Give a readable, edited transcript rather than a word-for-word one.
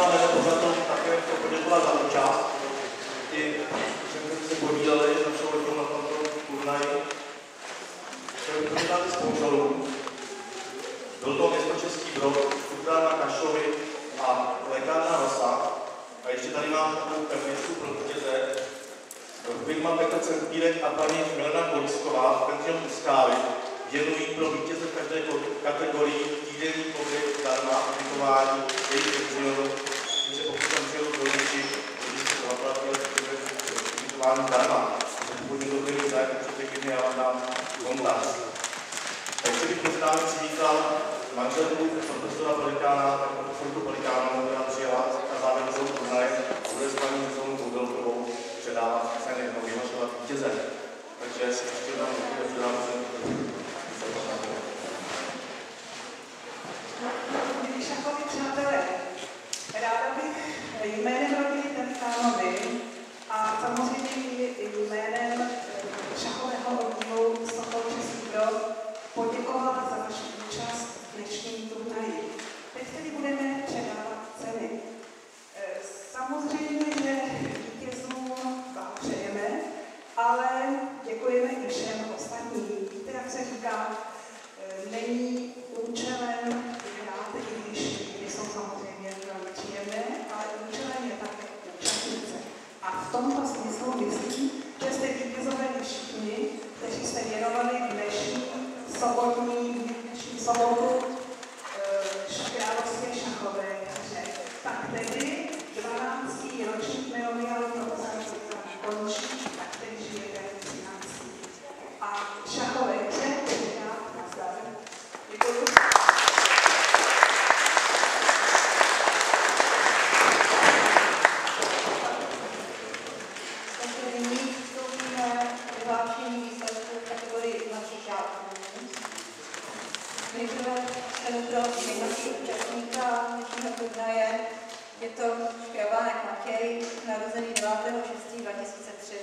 vám jde pořadu také poděkovat za účast. I všem, se podíleli na člověku na tomto turnaji. Chtěl bych poděkovat i sponzorům. Byl to město Český Brod, Cukrárna Kašovy a lékárna Rosa. A ještě tady mám takovou pevničku pro vítěze. Firma Petr Centpírek a paní Milena Kolisková v penzionu Skávy věnují pro vítěze v každé kategorii týdenní pobyt zdarma a ubytování jejich penzionu, že pokud tam přijel do Liči, když se to zaplatili ubytování zdarma. Takže pokud někdo bude zájem, přijďte mě, já vám dám kontakt. Takže bych mezi námi přivítal manželku profesora Pelikána, tak profesorku Pelikánovou, která přijela na závěrečnou turnaj a bude s paní Zonou Koudelkovou předávat ceny nebo vyhlašovat vítěze. Takže si ještě tam předám Milí šachoví přátelé, ráda bych jménem rodiny Pelikánovi a samozřejmě i jménem šachového oddílu Sokol Český Brod poděkovala za vaši účast v dnešním turnaji. Teď tedy budeme předávat ceny. Samozřejmě, že vítězům blahopřejeme, ale děkujeme i všem ostatním. Víte, jak se říká, není účelem vyhrát, i když jsou samozřejmě velmi příjemné, ale účelem je také účastnice. A v tomto smyslu myslím, že jste vítězové všichni, kteří jste věnovali dnešní sobotu královské šachové hře. Tak tedy 12. ročník memoriálu profesora končí, tak tedy žijete 13. A šachové hře říká nazdar. Děkuji. Takže nyní vstoupíme vyhlášení výsledků v kategorii mladších žáků. Nejprve cenu pro nejmladší účastníka dnešního turnaje. Je to Škrabanek Matěj, narozený 9.6.2003.